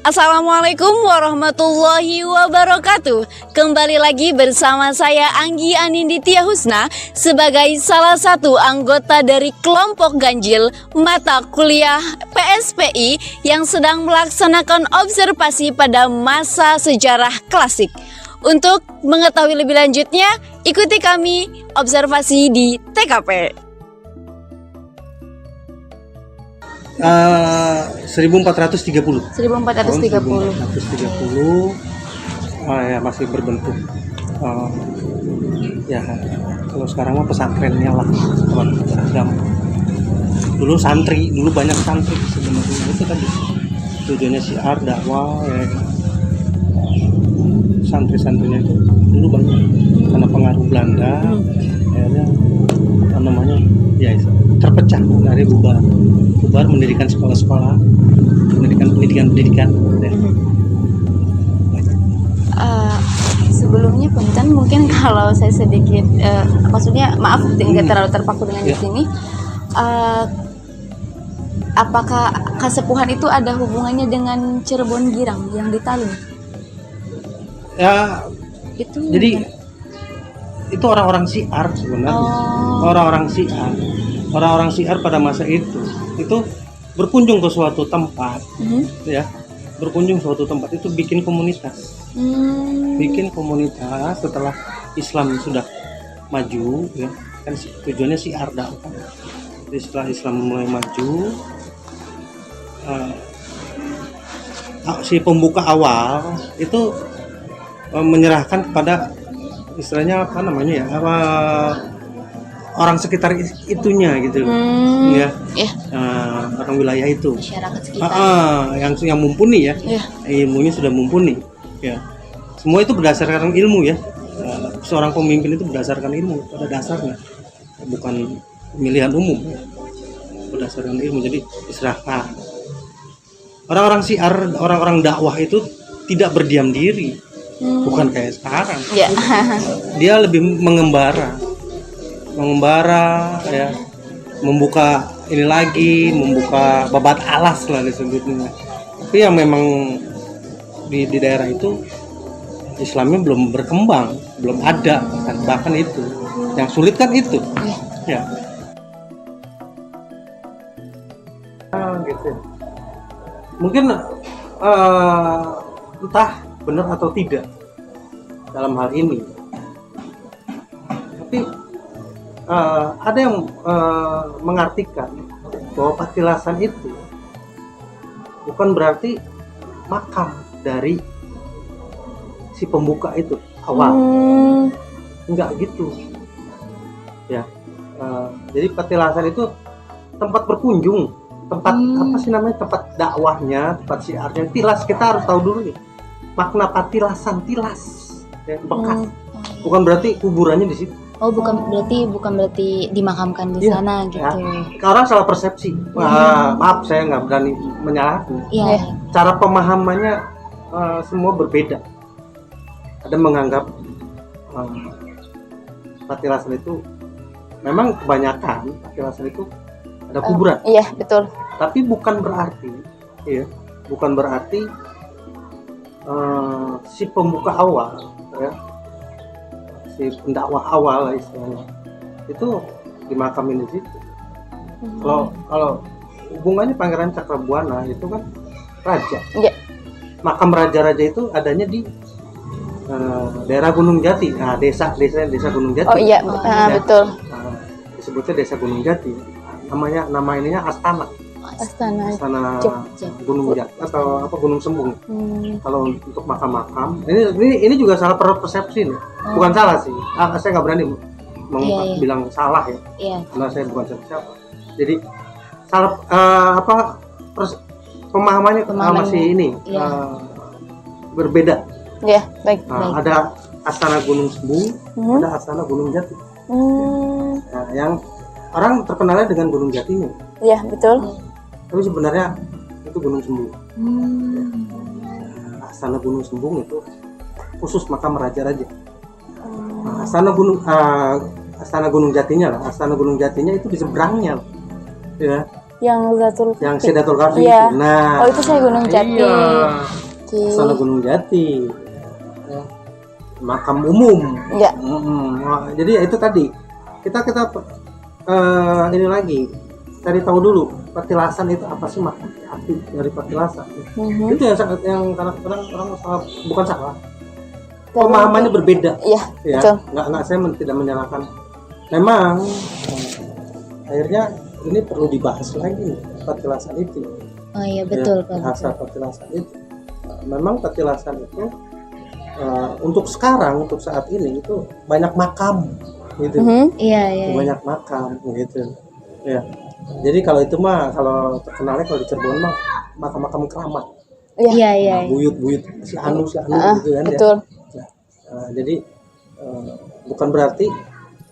Assalamualaikum warahmatullahi wabarakatuh. Kembali lagi bersama saya Anggi Aninditya Husna sebagai salah satu anggota dari kelompok ganjil mata kuliah PSPI yang sedang melaksanakan observasi pada masa sejarah klasik. Untuk mengetahui lebih lanjutnya, ikuti kami observasi di TKP. 1430. 1430. Ya masih berbentuk ya kalau sekarang mah pesantrennya lah agama. Dulu banyak santri sebenarnya, itu tadi tujuannya syiar dakwah ya. Santri-santrinya itu dulu banyak karena pengaruh Belanda akhirnya ya terpecah dari bubar mendirikan sekolah-sekolah, mendirikan pendidikan ya. Sebelumnya punten mungkin kalau saya sedikit maksudnya maaf tidak terlalu terpaku dengan di sini. Apakah Kasepuhan itu ada hubungannya dengan Cirebon Girang yang di Talun? Ya Itu jadi itu orang-orang syiar sebenarnya. Orang-orang syiar pada masa itu berkunjung ke suatu tempat ya, berkunjung suatu tempat itu bikin komunitas. Setelah Islam sudah maju ya, kan tujuannya syiar dakwah. Jadi setelah Islam mulai maju, si pembuka awal itu menyerahkan kepada istilahnya orang sekitar itunya gitu ya, orang wilayah itu, masyarakat sekitar yang mumpuni ya, ilmunya sudah mumpuni ya. Semua itu berdasarkan ilmu ya. Seorang pemimpin itu berdasarkan ilmu pada dasarnya, bukan pemilihan umum ya. Berdasarkan ilmu. Jadi diserahkan. Orang-orang syiar, orang-orang dakwah itu tidak berdiam diri, bukan kayak sekarang. Dia lebih mengembara ya, membuka ini lagi, membuka babat alas lah disebutnya. Tapi yang memang di daerah itu Islamnya belum berkembang, belum ada bahkan itu yang sulit kan itu ya. Gitu. Mungkin entah benar atau tidak dalam hal ini, tapi ada yang mengartikan bahwa patilasan itu bukan berarti makam dari si pembuka itu awal, enggak gitu ya. Jadi patilasan itu tempat berkunjung, tempat tempat dakwahnya, tempat syiarnya. Tilas, kita harus tahu dulu nih makna patilasan, tilas ya, bekas. Bukan berarti kuburannya di situ. bukan berarti dimakamkan di sana gitu. Orang salah persepsi. Maaf, saya nggak berani menyalahkan. Cara pemahamannya semua berbeda. Ada menganggap patilasan itu memang kebanyakan patilasan itu ada kuburan. Iya, betul. Tapi bukan berarti si pembuka awal ya, si pendakwah awal istilahnya itu dimakamin di situ. Kalau hubungannya Pangeran Cakrabuana itu kan raja. Makam raja-raja itu adanya di daerah Gunung Jati. Nah, desa Gunung Jati. Betul. Disebutnya desa Gunung Jati. Nama ininya Astana Gunung Jati atau Gunung Sembung. Kalau untuk makam-makam ini juga salah persepsi nih. Bukan salah sih. Saya nggak berani bilang salah ya. Karena saya bukan siapa. Jadi salah pemahamannya masih ini berbeda. Baik. Ada Astana Gunung Sembung, ada Astana Gunung Jati. Nah, yang orang terkenalnya dengan Gunung Jatinya. Iya, betul. Tapi sebenarnya itu Gunung Sembung. Astana Gunung Sembung itu khusus makam raja-raja. Astana Gunung Jatinya itu di seberangnya ya. Yang Zatul yang Sidatul Kahfi Iya. itu. Nah, Oh, itu saya Gunung Jati. Iya. Oke. Sana Gunung Jati. Ya. Makam umum. Ya. Wah, jadi ya itu tadi kita ini lagi cari tahu dulu petilasan itu apa sih, makna arti dari petilasan. Itu yang kadang-kadang orang salah, bukan salah, pemahamannya berbeda. Iya, Ya, betul. nggak saya tidak menyalahkan. Memang akhirnya ini perlu dibahas lagi nih, petilasan itu. Oh iya, betul, Pak. Bahasa petilasan itu. Memang petilasan itu untuk sekarang, untuk saat ini itu banyak makam gitu. Iya. Banyak makam gitu. Ya. Jadi kalau itu mah, kalau terkenalnya kalau di Cirebon mah makam-makam keramat. Iya. Buyut-buyut si anu gitu kan. Betul. Ya. Jadi bukan berarti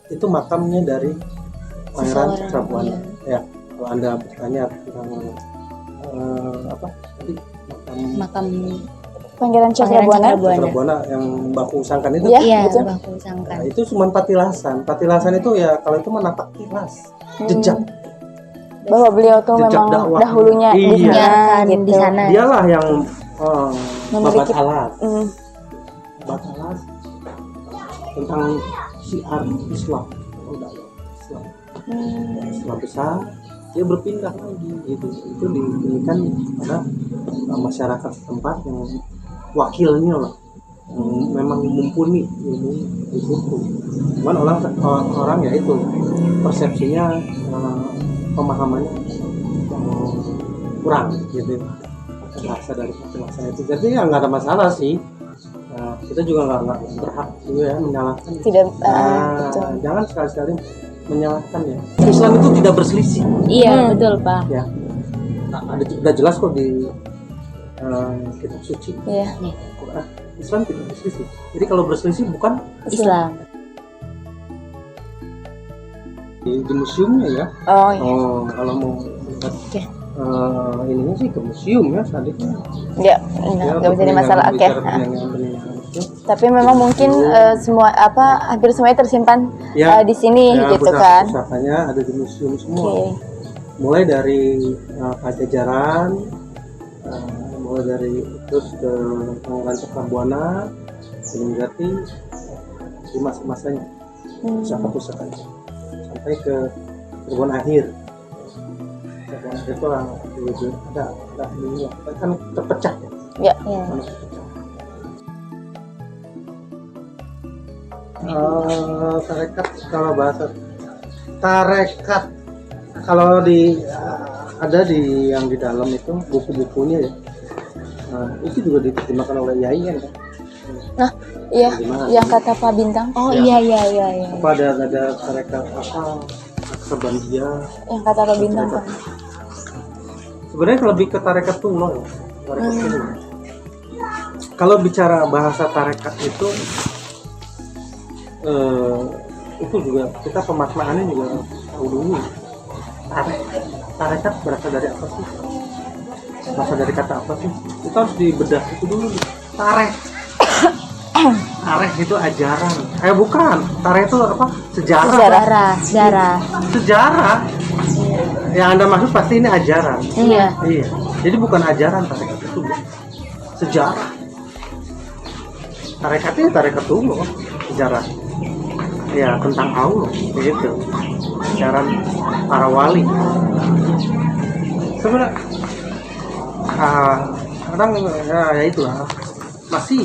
itu makamnya dari Pangeran Cakrabuana. Ya. Kalau Anda bertanya tentang apa tadi Makam Pangeran Cakrabuana yang baku sangkan itu. Iya, baku sangkan. Nah, itu cuma patilasan. Patilasan itu ya kalau itu menapak tilas, jejak. Bahwa beliau tuh Jejak memang dakwah. dahulunya Iya. di sana. Dialah yang Memiliki- babat alas. Babat alas tentang syiar Islam. Islam. Islam besar, dia berpindah lagi gitu. Itu diberikan pada masyarakat setempat yang wakilnya lah, memang mumpuni ilmu di situ. Cuman orang ya itu persepsinya, pemahamannya kurang gitu, bahasa dari bahasa itu. Jadi ya nggak ada masalah sih. Kita juga nggak berhak juga ya menyalahkan. Tidak, Jangan sekali-sekali menyalahkan ya. Islam itu tidak berselisih. Iya, betul, Pak. Ya, udah jelas kok di kitab suci. Iya. Quran. Islam tidak berselisih. Jadi kalau berselisih bukan Islam. di museumnya ya. Oh iya. Kalau mau lihat ininya sih ke museum ya selanjutnya. Ya, nggak bisa masalah. Oke. Tapi memang mungkin semua hampir semuanya tersimpan di sini gitu kan. Pusakanya ada di museum semua. Oke. Mulai dari Pajajaran, mulai dari terus ke Pangeran Cakrabuana, Gunung Jati, di masa-masanya pusaka-pusakanya sampai ke Cirebon Akhir. Cirebon Akhir itu ada ini kan terpecah ya. Ya. Tarekat, kalau bahasa tarekat, kalau ada di yang di dalam itu buku-bukunya ya, itu juga diterjemahkan oleh Yai kan. Nah, iya, yang kata Pak Bintang. Oh Ya. iya. Apa ada tarekat apa Aksabandia. Yang kata Pak Bintang kan. Sebenarnya lebih ke tarekat tunggal. Kalau bicara bahasa tarekat itu juga kita pemaknaannya juga tahu dulu. Tarekat berasal dari apa sih? Berasal dari kata apa sih? Kita harus dibedah itu dulu. Tarek itu ajaran. Bukan. Tarek itu apa? Sejarah. Yang Anda maksud pasti ini ajaran. Iya. Jadi bukan ajaran tarekat itu. Sejarah. Tarekatnya tarekat tunggu, sejarah. Ya tentang Allah gitu. Ajaran para wali. Sebenarnya kadang ya itulah masih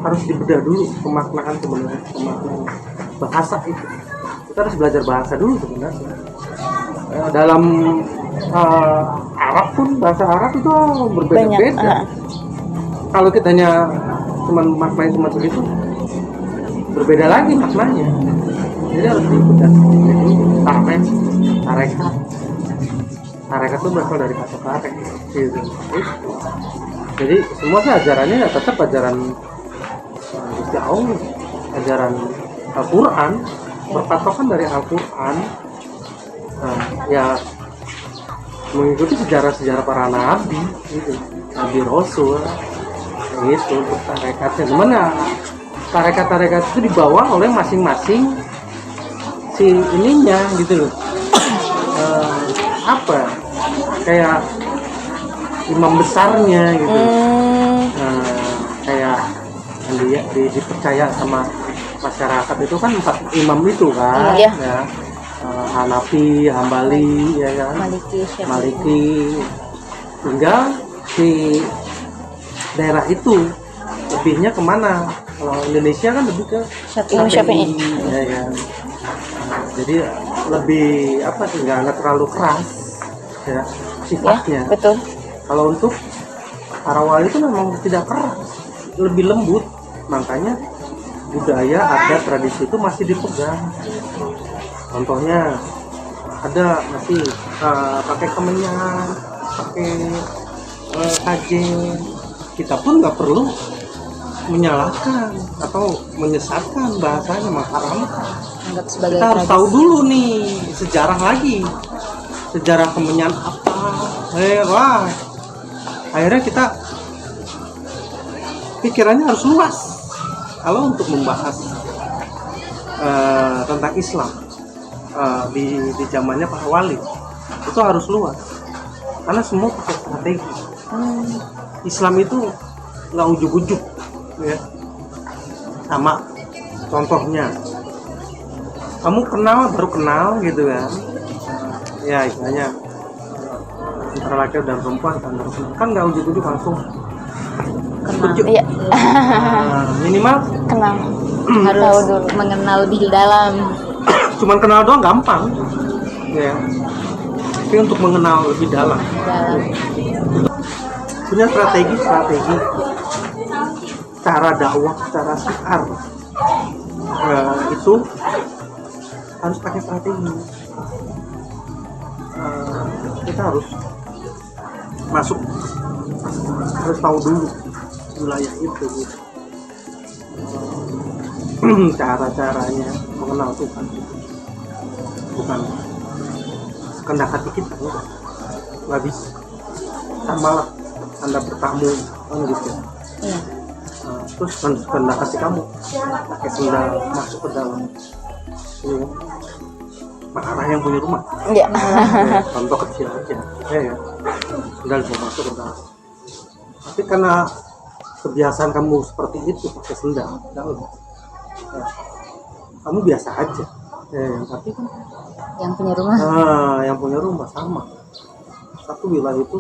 harus dibedah dulu pemaknaan sebenarnya, pemaknaan bahasa itu. Kita harus belajar bahasa dulu sebenarnya. Dalam Arab pun, bahasa Arab itu berbeda-beda. Kalau kitanya cuma maknanya cuma segitu, berbeda lagi maknanya. Jadi harus dibedah. Tarekat itu berasal dari kata tarek gitu. Jadi semua sih ajarannya ya tetap ajaran Gusti Allah, ajaran Al-Quran, berpatokan dari Al-Quran. Ya mengikuti sejarah-sejarah para nabi gitu, nabi rasul gitu. Untuk tarekatnya gimana, tarekat itu dibawa oleh masing-masing si ininya gitu loh, apa ya, kayak imam besarnya gitu. Kayak yang dipercaya sama masyarakat itu kan 4 imam itu kan, Iya. ya. Hanafi, Hambali, ya kan, Maliki. Tinggal di daerah itu lebihnya kemana? Kalau Indonesia kan lebih ke Syafi'i. ya kan. Jadi lebih apa sih, nggak terlalu keras ya sifatnya. Betul. Kalau untuk para wali itu memang tidak keras, lebih lembut. Makanya budaya, adat, tradisi itu masih dipegang. Contohnya ada masih pakai kemenyan, pakai kajen. Kita pun nggak perlu menyalahkan atau menyesatkan bahasanya, mengharamkan. Anggap sebagai Kita harus tahu dulu nih sejarah lagi, sejarah kemenyan apa. Wah, akhirnya kita pikirannya harus luas kalau untuk membahas tentang Islam di zamannya Pak Wali. Itu harus luas karena semua pakai strategi. Islam itu nggak ujuk-ujuk ya. Sama contohnya, kamu baru kenal gitu kan ya, istilahnya antara laki dan perempuan kan nggak ujuk-ujuk langsung kenal. ujuk. Iya. Minimal Kenal. Harus tahu dulu, mengenal lebih dalam. cuman kenal doang gampang ya, tapi untuk mengenal lebih dalam punya strategi cara dakwah, cara syiar itu harus pakai strategi. Kita harus masuk, harus tahu dulu wilayah itu gitu. Cara-caranya mengenal Tuhan bukan sekedar hati kita, nggak bisa. Samalah Anda bertamu kan gitu. Iya. Terus kehendak hati kamu pakai sendal masuk ke dalam ini, marah yang punya rumah. Iya. Contoh kecil aja ya, sendal bisa masuk ke dalam, tapi karena kebiasaan kamu seperti itu pakai sendal dalam ya, kamu biasa aja ya, tapi kan Yang punya rumah. yang punya rumah sama satu wilayah itu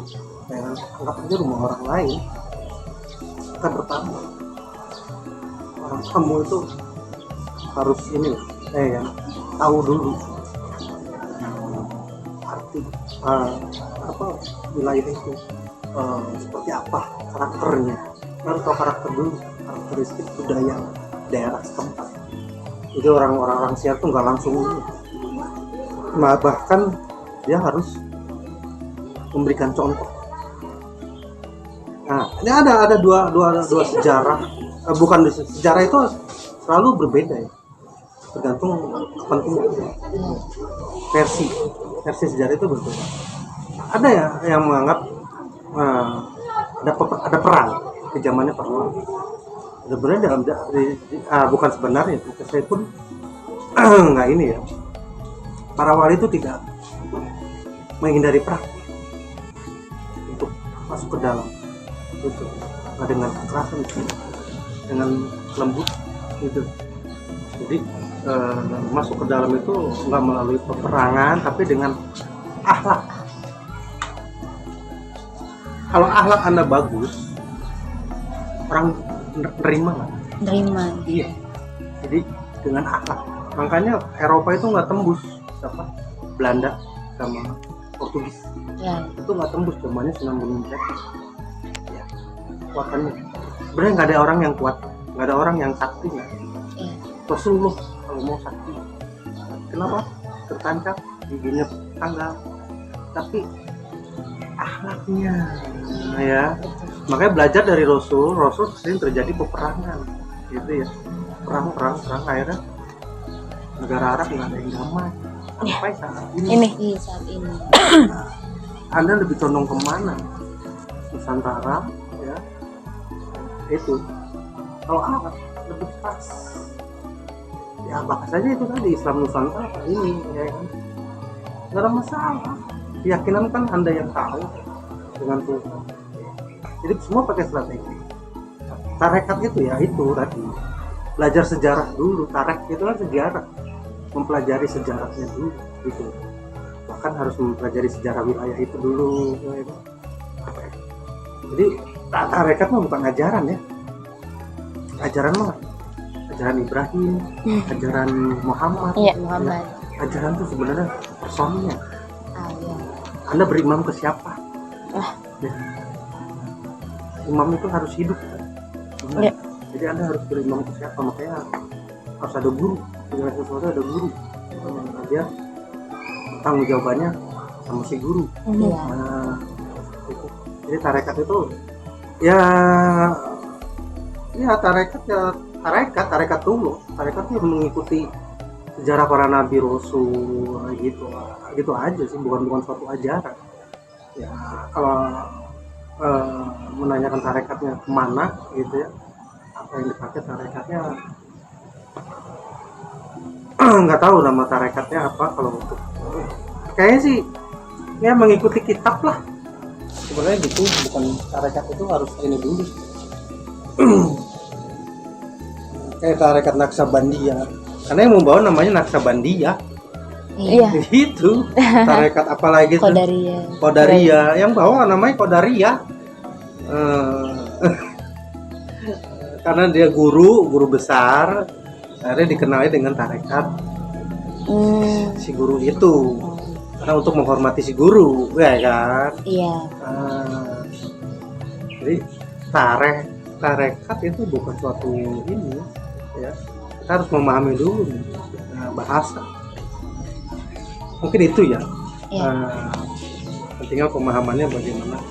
yang anggap aja rumah orang lain. Kita bertamu, orang tamu itu harus ini ya, tahu dulu arti apa wilayah itu seperti apa karakternya. Harus tahu karakter dulu, karakteristik budaya daerah setempat. Jadi orang siar tuh nggak langsung ini. Nah, bahkan dia harus memberikan contoh. Nah, ini ada dua sejarah. Bukan sejarah itu selalu berbeda ya, tergantung kepentingan. Versi sejarah itu berbeda. Ada ya yang menganggap ada perang di zamannya Pak Wali. Sebenarnya bukan sebenarnya, saya pun nggak ini ya. Para wali itu tidak menghindari perang untuk masuk ke dalam itu, nggak dengan kekerasan, dengan lembut gitu. Jadi masuk ke dalam itu nggak melalui peperangan, tapi dengan akhlak. Kalau akhlak Anda bagus, orang nerima. Iya. Jadi dengan akhlak. Makanya Eropa itu nggak tembus apa Belanda sama Portugis. Ya. Itu nggak tembus, zamannya Sunan Gunung Jati. Ya. Kekuatannya. Sebenarnya nggak ada orang yang kuat, nggak ada orang yang sakti nggak. Ya. Rasulullah kalau mau sakti. Kenapa? Tertancap, giginya tanggal. Tapi akhlaknya, ya. Makanya belajar dari Rasul sering terjadi peperangan, gitu ya. Perang akhirnya negara Arab nggak ada yang damai sampai saat ini. Saat ini. Anda lebih condong kemana? Nusantara, ya. Itu. Kalau Arab lebih pas. Ya bahas saja itu tadi Islam Nusantara ini, ya kan. Nggak ada masalah. keyakinan kan Anda yang tahu dengan Tuhan. Jadi semua pakai strategi. Tarekat itu ya itu tadi, belajar sejarah dulu. Tarekat itu kan sejarah, mempelajari sejarahnya dulu gitu. Bahkan harus mempelajari sejarah wilayah itu dulu gitu. Jadi tarekat mah bukan ajaran ya, ajaran mah ajaran Ibrahim, ajaran Muhammad. Iya, Muhammad. Ajaran itu sebenarnya personnya. Iya. Anda berimam ke siapa? Ya. Imam itu harus hidup kan? Iya. Jadi Anda harus berimam ke siapa? Makanya harus ada guru. Segala sesuatu ada guru. Dia tanggung jawabannya sama si guru. Iya. Nah, itu. Jadi tarekat itu ya tarekat dulu. Tarekat itu mengikuti sejarah para nabi rasul gitu aja sih, bukan suatu ajaran. Ya kalau menanyakan tarekatnya kemana gitu ya, apa yang dipakai tarekatnya nggak tahu nama tarekatnya apa. Kalau untuk kayaknya sih ya mengikuti kitab lah sebenarnya gitu. Bukan tarekat itu harus ini dulu kayak tarekat Naksabandia, karena yang membawa namanya Naksabandia. Iya. Itu tarekat apalagi itu Qadariyah yang bawa namanya Qadariyah. Karena dia guru besar, akhirnya dikenali dengan tarekat si guru itu, karena untuk menghormati si guru ya kan. Iya. Jadi tarekat itu bukan suatu ini ya, kita harus memahami dulu bahasa. Mungkin itu ya. Tinggal pemahamannya bagaimana.